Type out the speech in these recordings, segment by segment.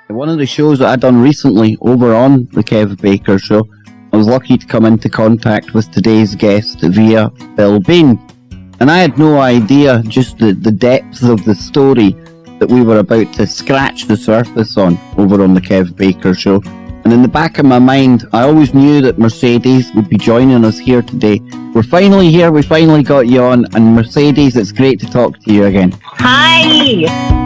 One of the shows that I done recently over on the Kev Baker Show, I was lucky to come into contact with today's guest via Bill Bain. And I had no idea just the depth of the story that we were about to scratch the surface on over on the Kev Baker Show. And in the back of my mind, I always knew that Mercedes would be joining us here today. We're finally here, we finally got you on, and Mercedes, it's great to talk to you again. Hi!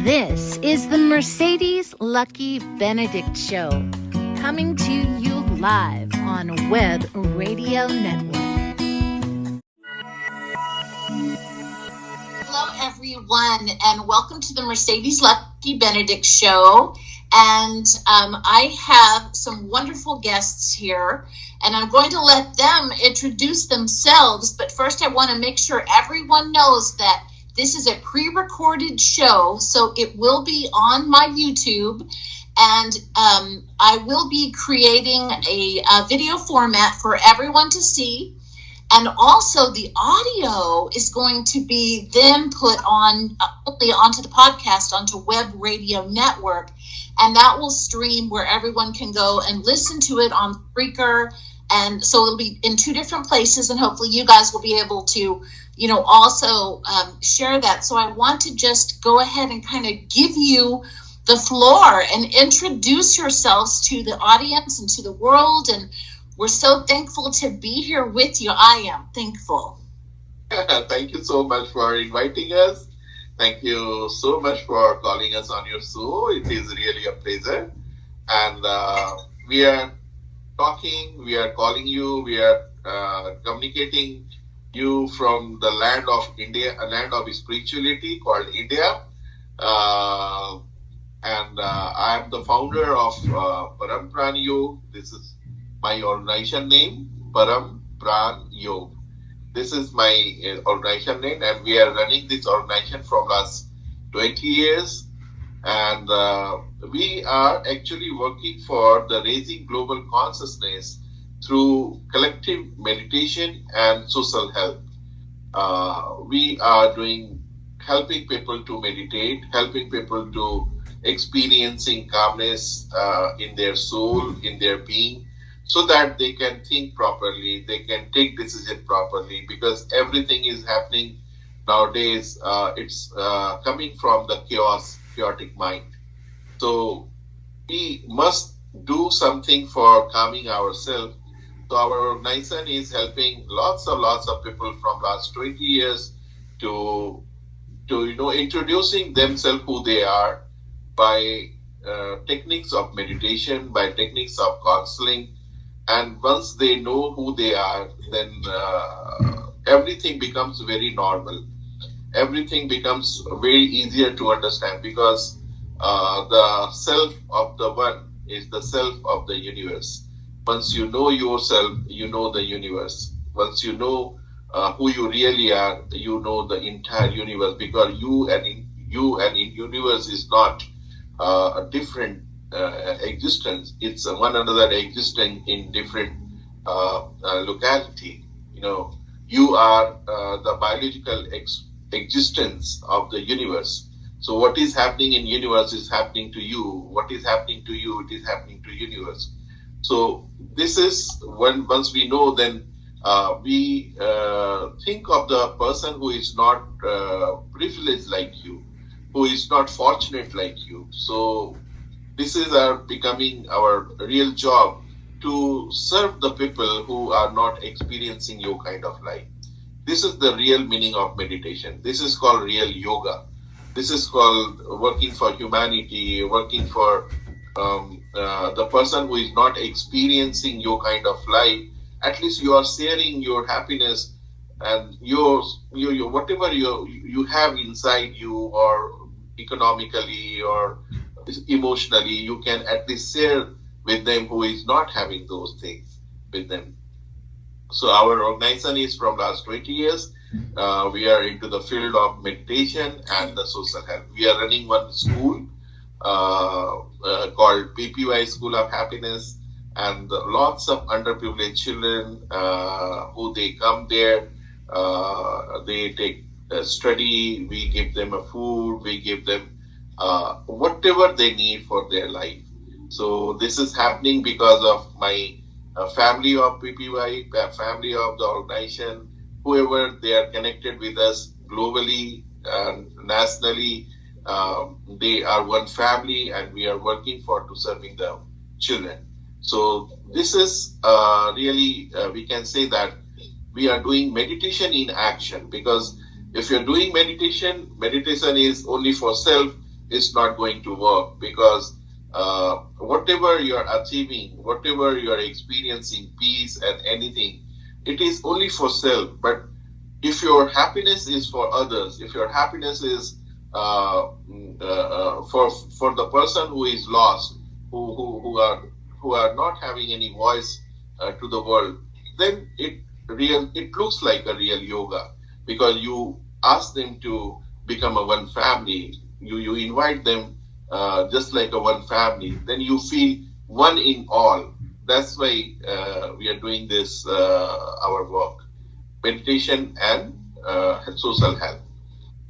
This is the Mercedez Lucke-Benedict Show, coming to you live on Web Radio Network. Hello, everyone, and welcome to the Mercedez Lucke-Benedict Show. And I have some wonderful guests here, and I'm going to let them introduce themselves. But first, I want to make sure everyone knows that this is a pre-recorded show, so it will be on my YouTube, and I will be creating a video format for everyone to see. And also the audio is going to be then put on onto the podcast, onto Web Radio Network, and that will stream where everyone can go and listen to it on Spreaker. And so it'll be in two different places, and hopefully you guys will be able to also share that. So I want to just go ahead and kind of give you the floor and introduce yourselves to the audience and to the world. And we're so thankful to be here with you. I am thankful. Thank you so much for inviting us. Thank you so much for calling us on your show. It is really a pleasure. And we are talking, we are calling you, we are communicating you from the land of India, a land of spirituality called India. I am the founder of Param Pran Yog. This is my organization name, Param Pran Yog. This is my organization name, and we are running this organization from last 20 years. And we are actually working for the raising global consciousness through collective meditation and social health. We are helping people to meditate, helping people to experiencing calmness in their soul, in their being, so that they can think properly, they can take decision properly, because everything is happening nowadays. It's coming from the chaotic mind. So we must do something for calming ourselves. So our organization is helping lots of people from last 20 years to introducing themselves who they are by techniques of meditation, by techniques of counseling. And once they know who they are, then everything becomes very normal. Everything becomes very easier to understand, because the self of the one is the self of the universe. Once you know yourself, you know the universe. Once you know who you really are, you know the entire universe, because you and universe is not a different existence. It's one another existing in different locality. You are the biological existence of the universe. So what is happening in universe is happening to you. What is happening to you, it is happening to universe. So this is once we know, then we think of the person who is not privileged like you, who is not fortunate like you. So this is becoming our real job to serve the people who are not experiencing your kind of life. This is the real meaning of meditation. This is called real yoga. This is called working for humanity, working for the person who is not experiencing your kind of life. At least you are sharing your happiness and your whatever you have inside you, or economically or emotionally, you can at least share with them who is not having those things with them. So our organization is from last 20 years. We are into the field of meditation and the social health. We are running one school called PPY, School of Happiness, and lots of underprivileged children who they come there. They take study. We give them a food. We give them whatever they need for their life. So this is happening because of my family of PPY, family of the organization, whoever they are connected with us globally and nationally. They are one family, and we are working to serving the children. So this is really, we can say that we are doing meditation in action, because if you're doing meditation is only for self, it's not going to work, because whatever you're achieving, whatever you're experiencing, peace and anything, it is only for self. But if your happiness is for others, if your happiness is for the person who is lost, who are not having any voice to the world, then it looks like a real yoga, because you ask them to become a one family. You invite them just like a one family. Then you feel one in all. That's why we are doing this our work, meditation and social health.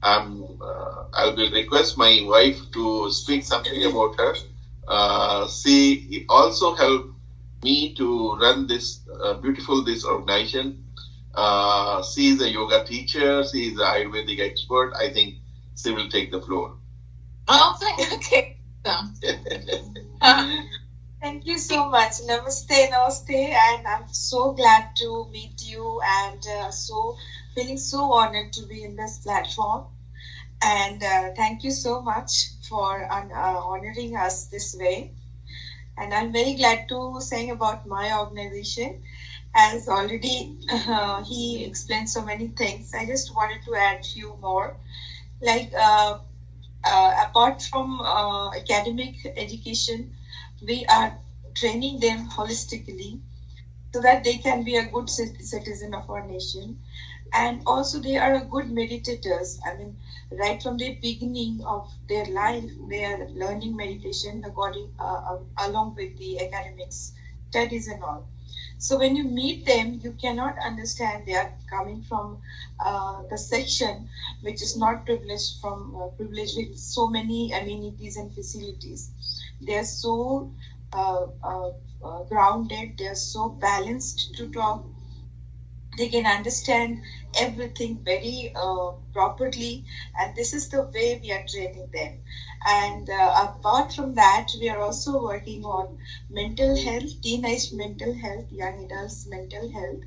I will request my wife to speak something about her. She also helped me to run this this organization. She is a yoga teacher. She is an Ayurvedic expert. I think she will take the floor. Oh, okay. Thank you so much. Namaste, and I'm so glad to meet you, and feeling so honored to be in this platform. And thank you so much for honoring us this way. And I'm very glad to say about my organization. As already he explained so many things, I just wanted to add a few more. Like apart from academic education, we are training them holistically so that they can be a good citizen of our nation. And also they are good meditators. I mean, right from the beginning of their life, they are learning meditation along with the academics, studies and all. So when you meet them, you cannot understand they are coming from the section which is not privileged with so many amenities and facilities. They are so grounded, they are so balanced to talk. They can understand everything very properly, and this is the way we are training them. And apart from that, we are also working on mental health, teenage mental health, young adults mental health,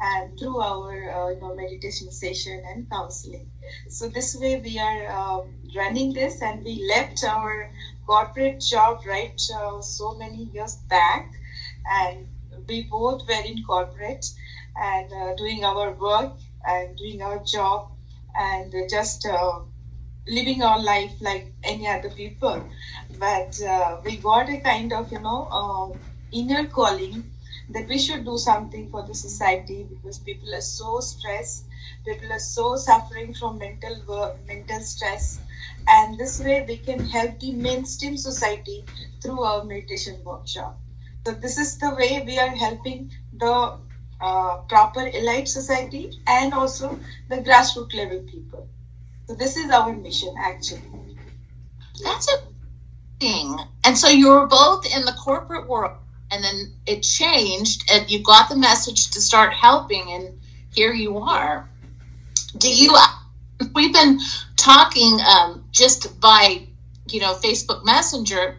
and through our meditation session and counseling. So this way we are running this, and we left our corporate job so many years back, and we both were in corporate and doing our work and doing our job and just living our life like any other people. But we got a kind of inner calling that we should do something for the society, because people are so stressed, people are so suffering from mental stress, and this way we can help the mainstream society through our meditation workshop. So this is the way we are helping the proper elite society and also the grassroots level people. So this is our mission, actually. That's a thing. And so you were both in the corporate world, and then it changed, and you got the message to start helping, and here you are. We've been talking just by, Facebook Messenger.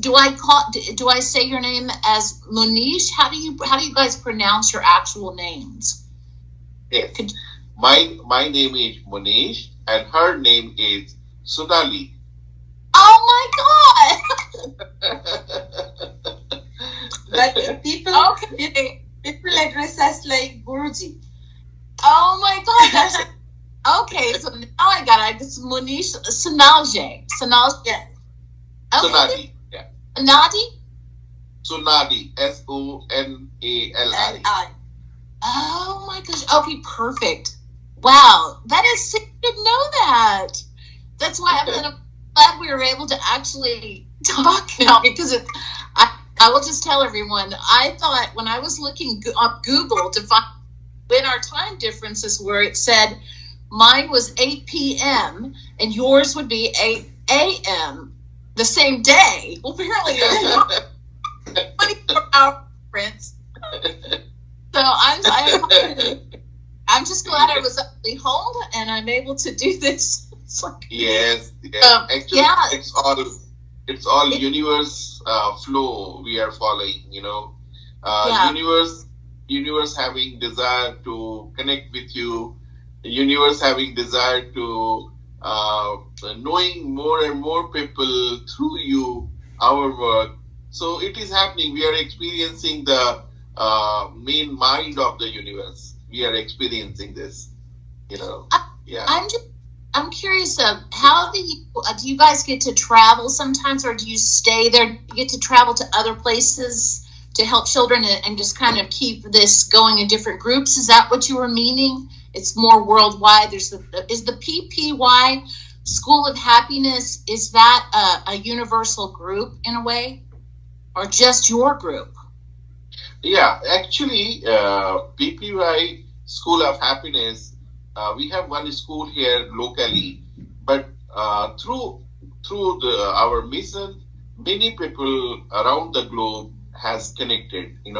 Do I say your name as Munish? How do you guys pronounce your actual names? Yes. My name is Munish, and her name is Sonali. Oh my God! But people address us like Guruji. Oh my God! That's okay. So now I got it. It's Munish Sonalje. Sonalje. Yeah. Okay. Sonali. Yeah. Nadi? Sonali. Sonali. Oh my gosh. Okay, perfect. Wow. That is, I didn't know that. That's why I'm glad we were able to actually talk now, because I will just tell everyone, I thought when I was looking up Google to find when our time differences were, it said mine was 8 p.m. and yours would be 8 a.m. the same day. Well, apparently there's 24-hour difference. So I'm just glad I was actually home and I'm able to do this. Yes. Actually, it's all universe flow we are following. Universe having desire to connect with you. Universe having desire to knowing more and more people through you, our work. So it is happening. We are experiencing the main mind of the universe. We are experiencing this. I'm curious of how do you guys get to travel sometimes, or do you stay there? Do you get to travel to other places to help children and just kind of keep this going in different groups? Is that what you were meaning? It's more worldwide. Is the PPY School of Happiness, is that a universal group in a way, or just your group? Yeah, actually, PPY School of Happiness, we have one school here locally, but through our mission, many people around the globe has connected. They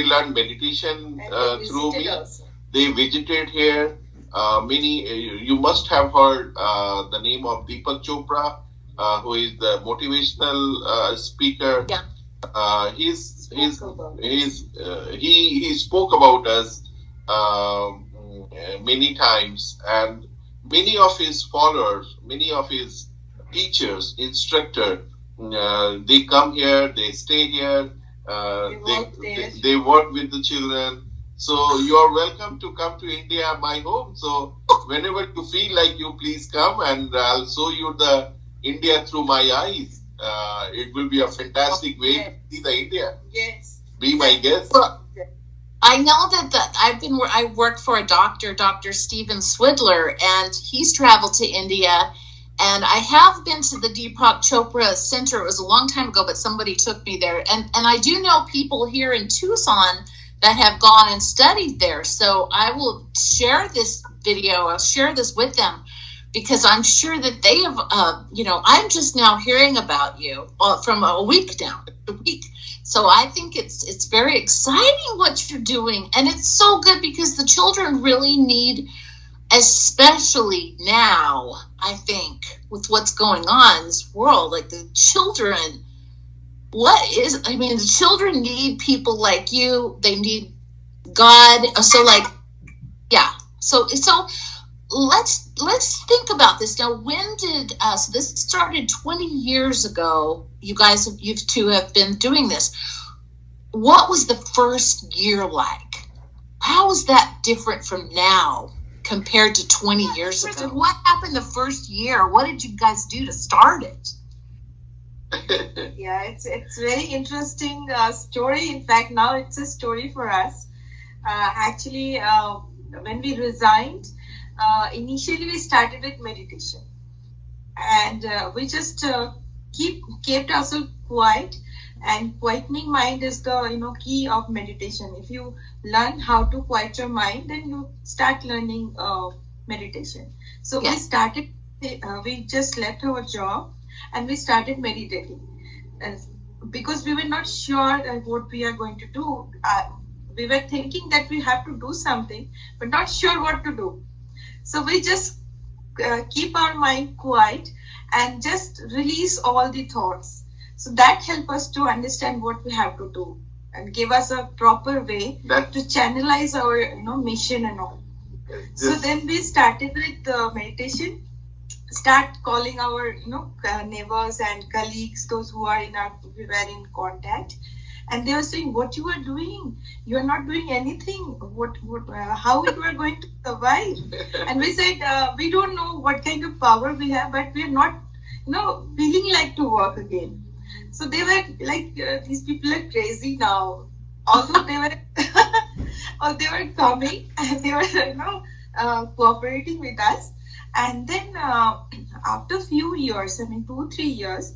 learn meditation through me. Also. They visited here. Many you must have heard the name of Deepak Chopra, who is the motivational speaker. Yeah. He spoke about us many times, and many of his followers, many of his teachers, instructors, they come here, they stay here, they work with the children. So you are welcome to come to India, my home. So whenever you feel like you, please come, and I'll show you the India through my eyes. It will be a fantastic way to see the India. Yes. Be my guest. Well, I know that I work for a doctor, Dr. Stephen Swidler, and he's traveled to India. And I have been to the Deepak Chopra Center. It was a long time ago, but somebody took me there. And I do know people here in Tucson that have gone and studied there. So I will share this video. I'll share this with them, because I'm sure that they have, I'm just now hearing about you from a week now. So I think it's very exciting what you're doing. And it's so good because the children really need, especially now, I think, with what's going on in this world, like the children, the children need people like you. They need God. So So let's think about this now. When did so this started 20 years ago? You two have been doing this. What was the first year like? How was that different from now compared to 20 years ago? What happened the first year? What did you guys do to start it? Yeah, it's very interesting story. In fact, now it's a story for us. Actually, when we resigned, initially we started with meditation, and we just kept ourselves quiet. And quietening mind is the key of meditation. If you learn how to quiet your mind, then you start learning meditation. So we started. We just left our job and we started meditating. because we were not sure what we are going to do. We were thinking that we have to do something, but not sure what to do. So we just keep our mind quiet and just release all the thoughts. So that help us to understand what we have to do and give us a proper way to channelize our mission and all. So then we started with meditation. Start calling our neighbors and colleagues, those who are we were in contact, and they were saying, what you are doing, you are not doing anything, how you are going to survive. And we said, we don't know what kind of power we have, but we are not feeling like to work again. So they were like, these people are crazy now. Although they were coming and they were cooperating with us. And then after a few years, 2-3 years,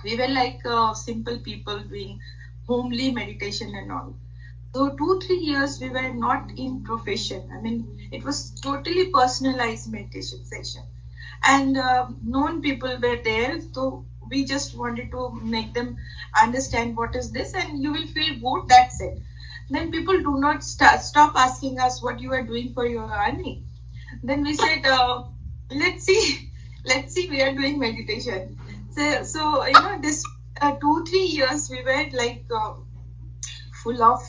we were like simple people doing homely meditation and all. So 2-3 years we were not in profession. It was totally personalized meditation session, and known people were there. So we just wanted to make them understand what is this, and you will feel good. That's it. Then people do not stop asking us what you are doing for your earning. Then we said, let's see, we are doing meditation. So this 2-3 years we were like full of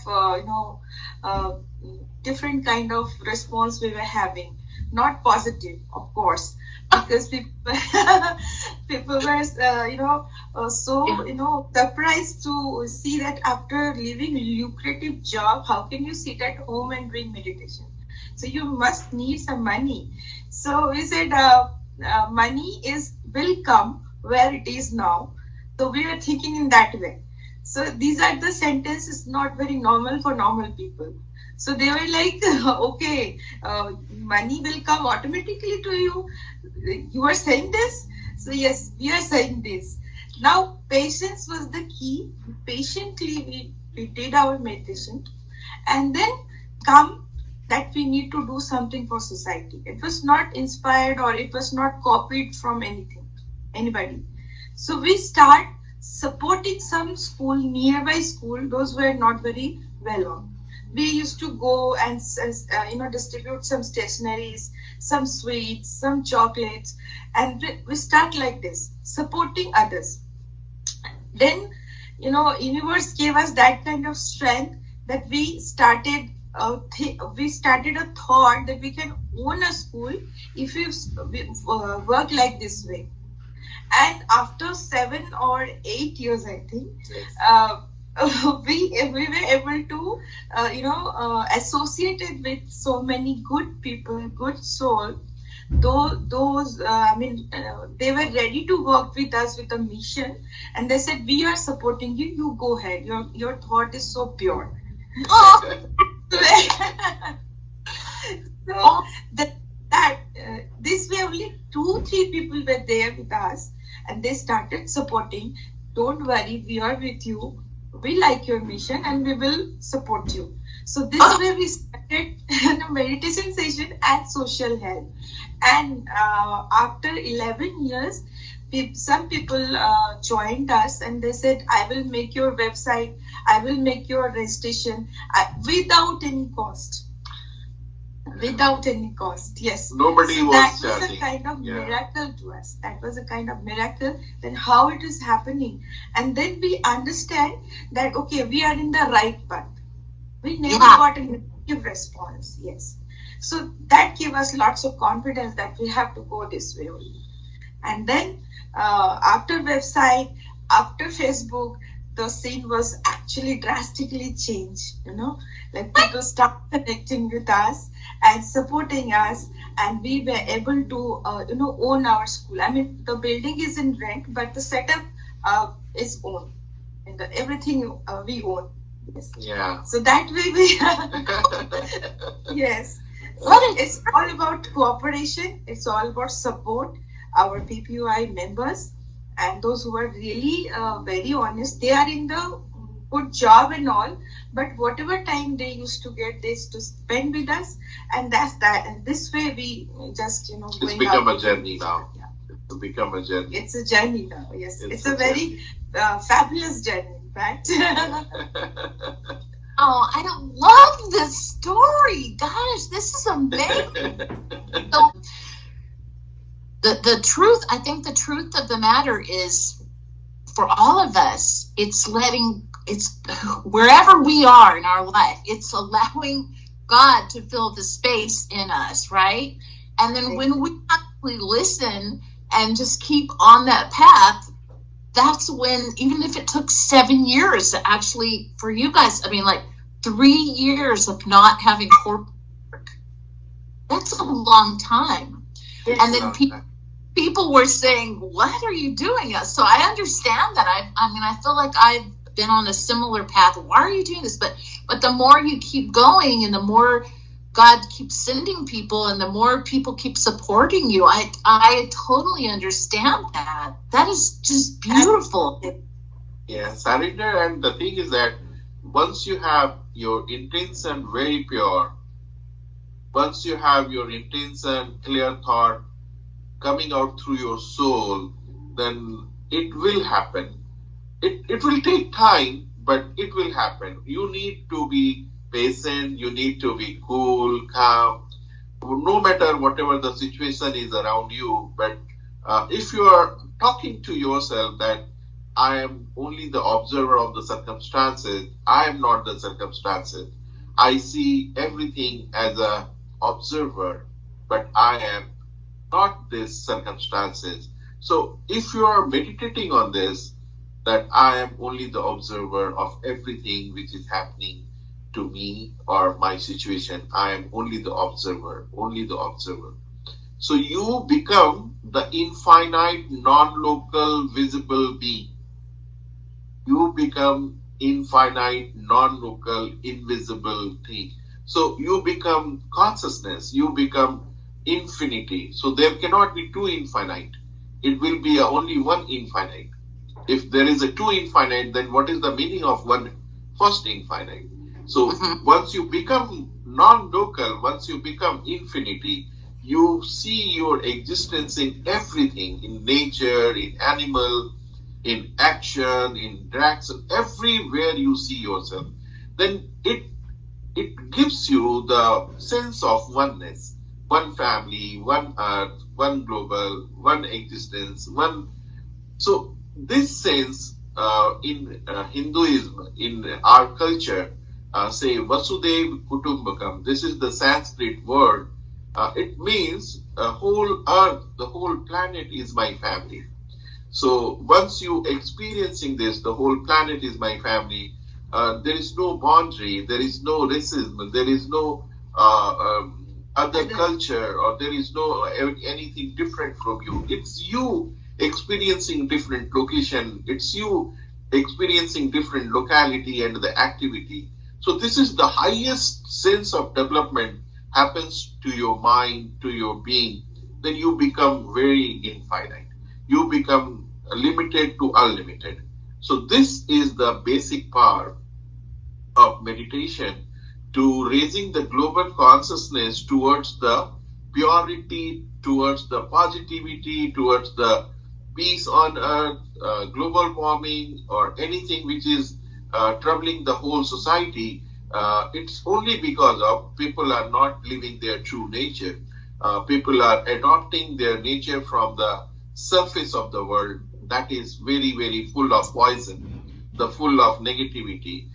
different kind of response we were having. Not positive, of course, because people were so surprised to see that after leaving lucrative job, how can you sit at home and doing meditation? So you must need some money. So we said money will come where it is now. So we were thinking in that way. So these are the sentences not very normal for normal people. So they were like, okay, money will come automatically to you. You are saying this? So yes, we are saying this. Now patience was the key. Patiently we did our meditation, and then come that we need to do something for society. It was not inspired or it was not copied from anybody. So we start supporting some nearby school, those were not very well off. We used to go and distribute some stationeries, some sweets, some chocolates, and we start like this, supporting others. Then universe gave us that kind of strength that we started a thought that we can own a school if we work like this way. And after 7 or 8 years, I think, we were able to associated with so many good people, good soul. Those they were ready to work with us with a mission, and they said, we are supporting you, you go ahead, your thought is so pure. So this way only 2-3 people were there with us, and they started supporting. Don't worry, we are with you, we like your mission, and we will support you. So this way we started a meditation session and social help. And after 11 years, some people joined us, and they said, I will make your website, I will make your registration without any cost. Without any cost, yes. Nobody was that charging. was a kind of miracle to us. That was a kind of miracle. Then how it is happening, and then we understand that okay, we are in the right path. We never got a negative response. Yes, so that gave us lots of confidence that we have to go this way only. And then after website, after Facebook, the scene was actually drastically changed. Like people start connecting with us and supporting us, and we were able to own our school. The building is in rent, but the setup is owned, and everything we own. Yes. Yeah. So that way we yes. So it's all about cooperation. It's all about support. Our PPY members and those who are really very honest, they are in the good job and all, but whatever time they used to get, they used to spend with us, and that's that. And this way we just it's become a journey now. Yeah. It's become a journey. It's a journey now. Yes, it's a very fabulous journey, right? Oh, I don't love this story. Gosh, this is amazing. So, the truth, I think the truth of the matter is, for all of us, it's wherever we are in our life, it's allowing God to fill the space in us, right? And then when we actually listen and just keep on that path, that's when, even if it took 7 years to actually, for you guys, I mean, like 3 years of not having corporate work, that's a long time. And then people were saying, what are you doing? So I understand that. I feel like I've been on a similar path. Why are you doing this? But the more you keep going and the more God keeps sending people and the more people keep supporting you, I totally understand that. That is just beautiful. Yeah, surrender. And the thing is that once you have your intention very pure, once you have your intention, clear thought coming out through your soul, then it will happen. It will take time, but it will happen. You need to be patient, you need to be cool, calm, no matter whatever the situation is around you. But if you are talking to yourself that I am only the observer of the circumstances, I am not the circumstances. I see everything as a observer, but I am not these circumstances. So if you are meditating on this, that I am only the observer of everything which is happening to me or my situation, I am only the observer, only the observer. So you become the infinite, non-local, visible being. You become infinite, non-local, invisible thing. So you become consciousness, you become infinity. So there cannot be two infinite. It will be only one infinite. If there is a two infinite, then what is the meaning of one first infinite? So once you become non-local, once you become infinity, you see your existence in everything, in nature, in animal, in action, in drugs, everywhere you see yourself. Then it gives you the sense of oneness, one family, one earth, one global, one existence, one. So this sense in Hinduism, in our culture, say Vasudev Kutumbakam. This is the Sanskrit word. It means the whole earth, the whole planet is my family. So once you experiencing this, the whole planet is my family. There is no boundary, there is no racism, there is no other culture, or there is no anything different from you. It's you experiencing different location. It's you experiencing different locality and the activity. So this is the highest sense of development happens to your mind, to your being. Then you become very infinite. You become limited to unlimited. So this is the basic part of meditation, to raising the global consciousness towards the purity, towards the positivity, towards the peace on earth, global warming, or anything which is troubling the whole society. It's only because of people are not living their true nature. People are adopting their nature from the surface of the world that is very, very full of poison, the full of negativity.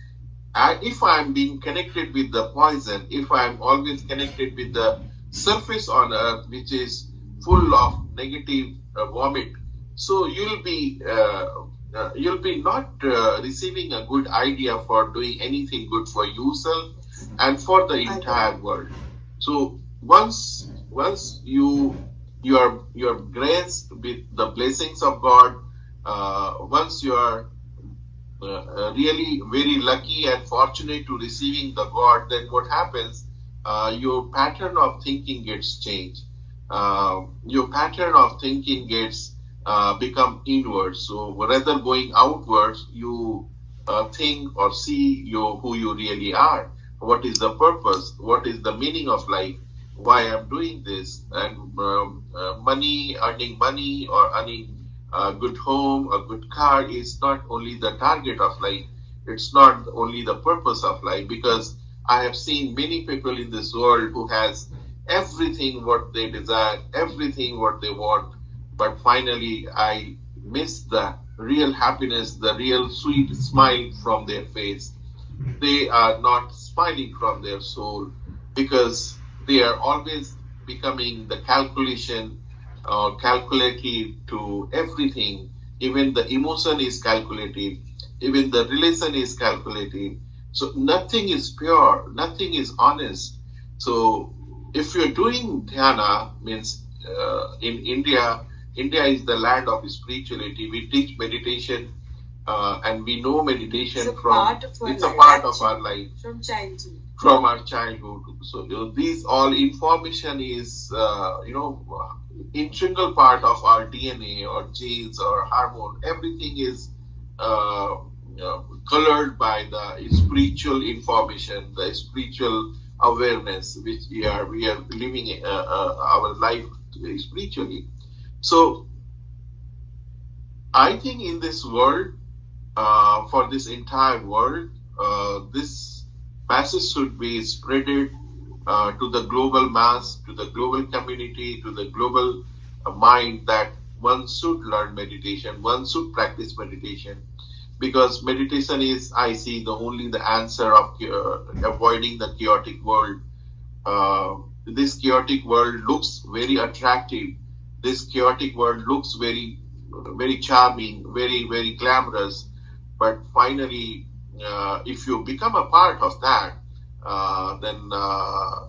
And if I'm being connected with the poison, if I'm always connected with the surface on earth, which is full of negative vomit, so you'll be not receiving a good idea for doing anything good for yourself and for the entire world. So once you are graced with the blessings of God, once you are really very lucky and fortunate to receiving the God, then what happens? Your pattern of thinking gets changed. Your pattern of thinking gets become inward. So rather going outwards, you think or see who you really are. What is the purpose? What is the meaning of life? Why I'm doing this? And earning money or earning a good home, a good car is not only the target of life. It's not only the purpose of life, because I have seen many people in this world who has everything what they desire, everything what they want, but finally I miss the real happiness, the real sweet smile from their face. They are not smiling from their soul, because they are always becoming the calculation or calculative to everything. Even the emotion is calculative, even the relation is calculative. So nothing is pure, nothing is honest. So if you're doing dhyana, means in India, India is the land of spirituality. We teach meditation, and we know meditation it's a part of our life from childhood. From our childhood. So these all information is integral part of our DNA or genes or hormone. Everything is colored by the spiritual information, the spiritual awareness, which we are living our life spiritually. So I think in this world, for this entire world, this message should be spreaded to the global mass, to the global community, to the global mind, that one should learn meditation, one should practice meditation, because meditation is, I see, the answer of avoiding the chaotic world. This chaotic world looks very attractive. This chaotic world looks very, very charming, very, very glamorous. But finally, if you become a part of that, then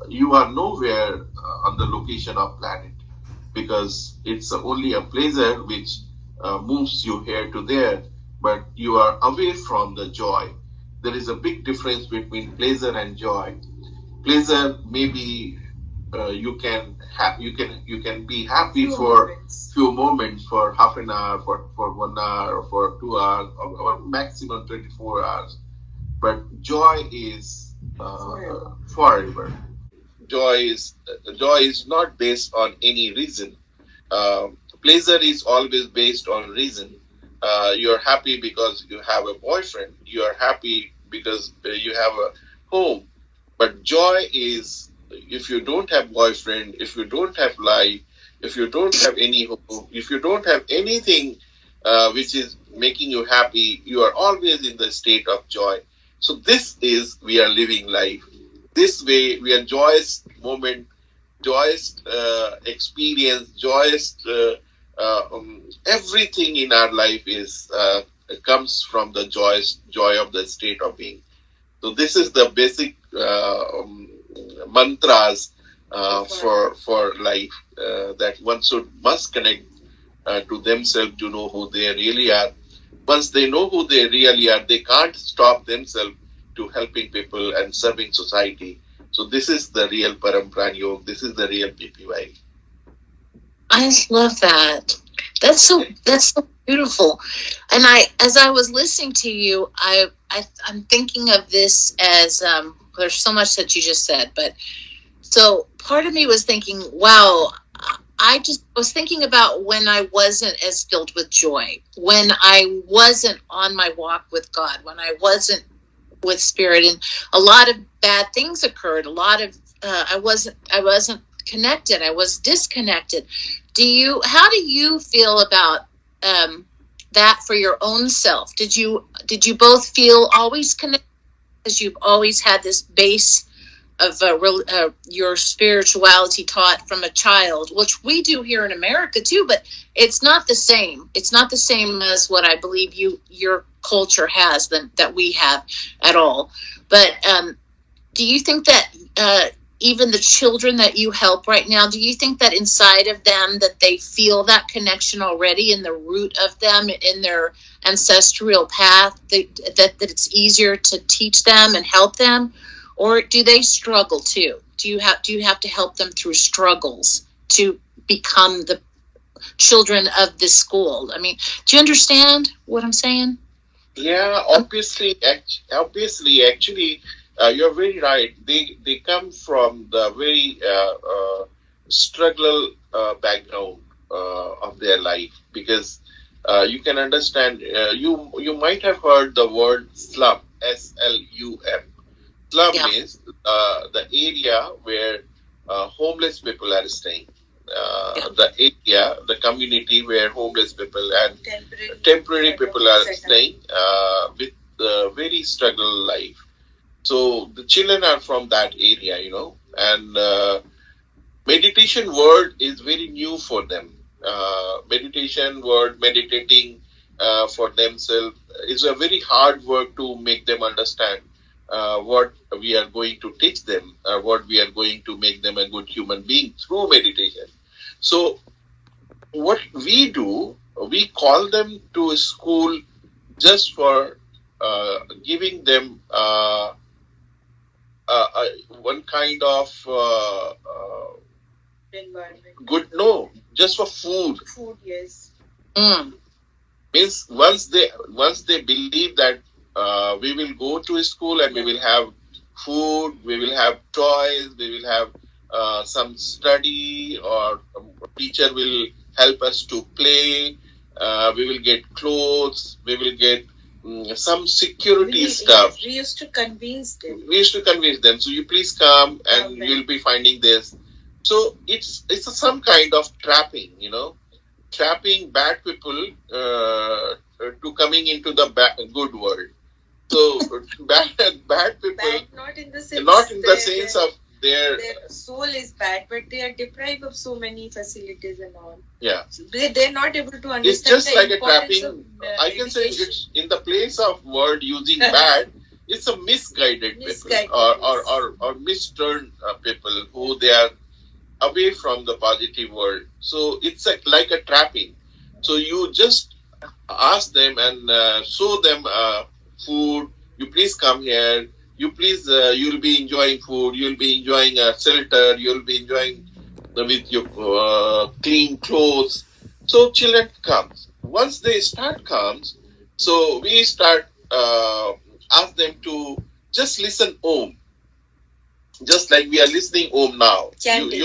you are nowhere on the location of planet, because it's only a pleasure which moves you here to there, but you are away from the joy. There is a big difference between pleasure and joy. Pleasure, maybe you can be happy for few moments, for half an hour, for 1 hour, or for 2 hours, or maximum 24 hours. But joy is forever. Joy is not based on any reason. Pleasure is always based on reason. You're happy because you have a boyfriend. You are happy because you have a home. But joy is, if you don't have boyfriend, if you don't have life, if you don't have any home, if you don't have anything which is making you happy, you are always in the state of joy. So this is, we are living life. This way, we are joyous moment, joyous experience, joyous everything in our life is comes from the joy of the state of being. So this is the basic mantras for life, that one must connect to themselves to know who they really are. Once they know who they really are, they can't stop themselves to helping people and serving society. So this is the real Parampran Yoga. This is the real PPY. I love that. That's so beautiful. And as I was listening to you, I'm thinking of this as there's so much that you just said, but so part of me was thinking, wow, I just was thinking about when I wasn't as filled with joy, when I wasn't on my walk with God, when I wasn't with spirit, and a lot of bad things occurred. A lot of I wasn't connected. I was disconnected. How do you feel about that for your own self? Did you both feel always connected, because you've always had this base of your spirituality taught from a child, which we do here in America too, but it's not the same. It's not the same as what I believe your culture has that we have at all. But do you think that even the children that you help right now, do you think that inside of them that they feel that connection already in the root of them, in their ancestral path, that it's easier to teach them and help them? Or do they struggle too? Do you have to help them through struggles to become the children of this school? I mean, do you understand what I'm saying? Yeah, obviously, actually, you're very right. They come from the very struggle background of their life, because you can understand. You might have heard the word slum, SLUM. Slum is the area where homeless people are staying. The community where homeless people and temporary people are staying with very struggle life. So the children are from that area, and meditation word is very new for them. Meditation word, meditating for themselves is a very hard work to make them understand what we are going to teach them, what we are going to make them a good human being through meditation. So what we do, we call them to a school just for giving them one kind of environment. Just for food. Food, yes. Means once they believe that we will go to a school and we will have food, we will have toys, we will have some study, or a teacher will help us to play, we will get clothes, we will get some security stuff. We used to convince them. So you please come and you'll be finding this. So it's some kind of trapping, trapping bad people to coming into the good world. So bad people, bad, not in the sense of their soul is bad, but they are deprived of so many facilities and all. Yeah, they're not able to understand. It's just the like a importance trapping. of, I can say it's in the place of word using bad. It's a misguided people or misturned people who they are away from the positive world. So it's like a trapping. So you just ask them and show them food. You please come here. You please, you'll be enjoying food. You'll be enjoying shelter. You'll be enjoying with your clean clothes. So children comes. Once they start comes, so we start ask them to just listen Om. Just like we are listening Om now. Chanting,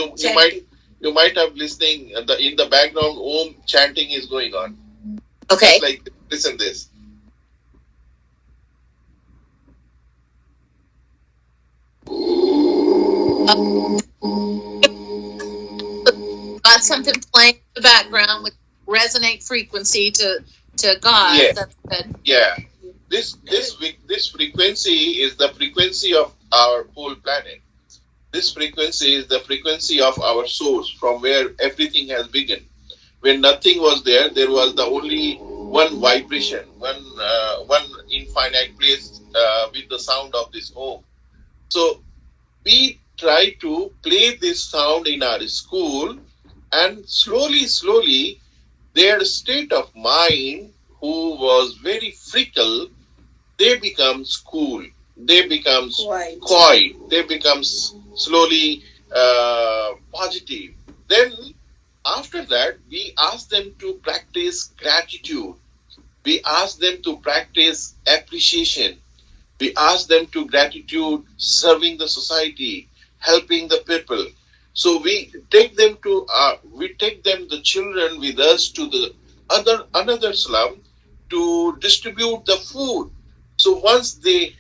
you might have listening in the background Om chanting is going on. Okay. Just like listen this. Got something playing in the background with resonate frequency to God. Yeah. That's good. Yeah. This frequency is the frequency of our whole planet. This frequency is the frequency of our source, from where everything has begun. When nothing was there, there was the only one vibration, one infinite place with the sound of this Om. So we try to play this sound in our school, and slowly, their state of mind, who was very fickle, they become cool. They become coy. They become slowly positive. Then after that, we ask them to practice gratitude. We ask them to practice appreciation. We ask them to gratitude, serving the society, helping the people. So we take them the children with us to the another slum to distribute the food. So once they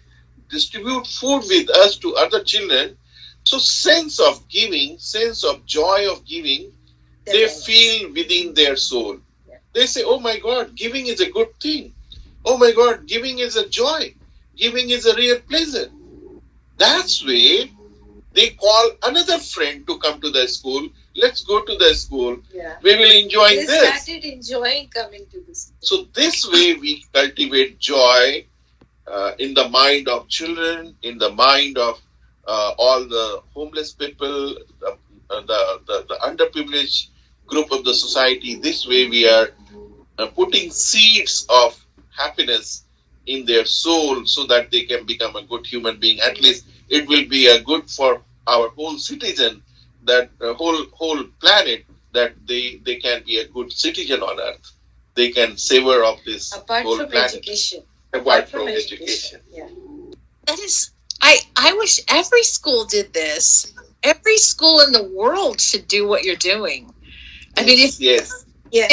distribute food with us to other children, so sense of giving, sense of joy of giving, they feel within their soul. They say, oh my God, giving is a good thing. Oh my God, giving is a joy. Giving is a real pleasure. That's way they call another friend to come to the school. Let's go to the school. Yeah. We will enjoy this. They started enjoying coming to the school. So this way we cultivate joy in the mind of children, in the mind of all the homeless people, the underprivileged group of the society. This way we are putting seeds of happiness in their soul so that they can become a good human being. At least it will be a good for our whole citizen, that whole planet, that they can be a good citizen on earth. They can savor of this whole planet. Education. Apart from education. Yeah. That is, I wish every school did this. Every school in the world should do what you're doing. I mean, if Yes. Yeah.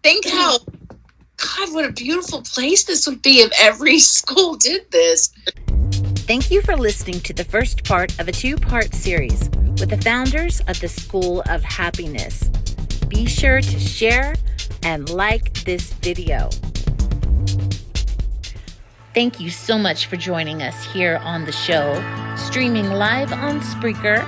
think how God, what a beautiful place this would be if every school did this. Thank you for listening to the first part of a 2-part series with the founders of the School of Happiness. Be sure to share and like this video. Thank you so much for joining us here on the show, streaming live on Spreaker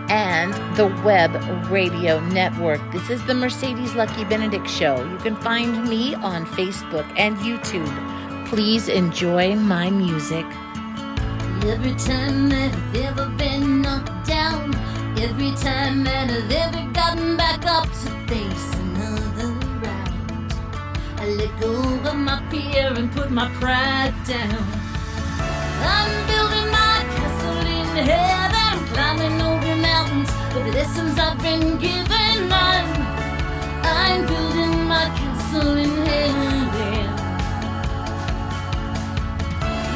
and the Web Radio Network. This is the Mercedez Lucke-Benedict Show. You can find me on Facebook and YouTube. Please enjoy my music. Every time that I've ever been knocked down, every time that I've ever gotten back up to face another round, I let go of my fear and put my pride down. I'm building my castle in heaven, climbing over mountains with the lessons I've been given. I'm building my castle in heaven.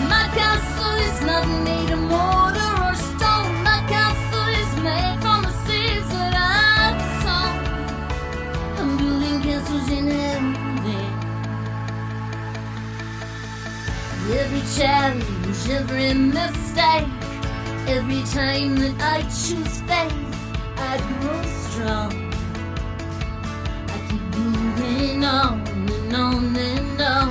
My castle is not made of mortar or stone. My castle is made from the seeds that I've sown. I'm building castles in heaven. Every challenge, every mistake, every time that I choose faith, I grow strong. I keep moving on and on and on.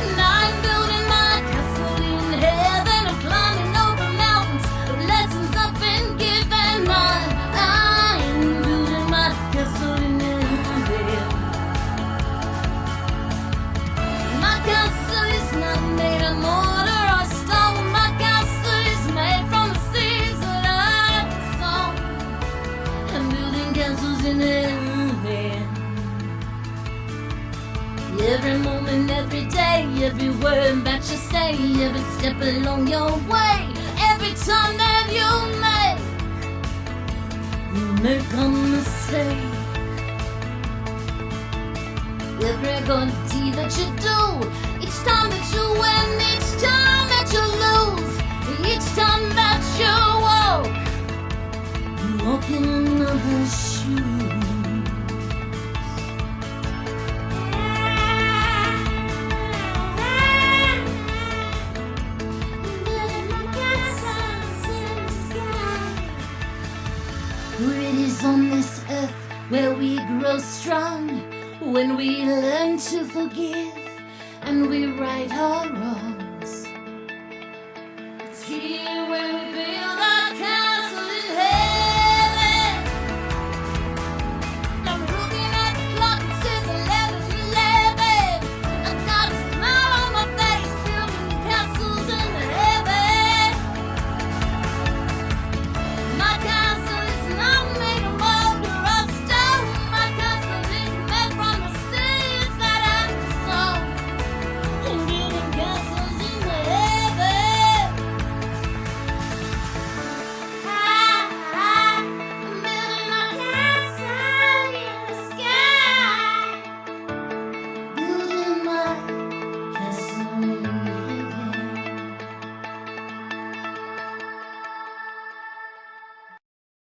And I'm building my castle in heaven. I'm climbing over mountains of lessons I've been given. I'm building my castle in heaven. My castle is not made of mortar or stone. My castle is made from the seeds that I've sown. I'm building castles in heaven. Every moment, every day, every word that you say, every step along your way, every time that you make a mistake. Every good deed that you do, each time that you win, each time that you lose, each time that you walk in another's shoes. On this earth where we grow strong, when we learn to forgive and we right our wrongs.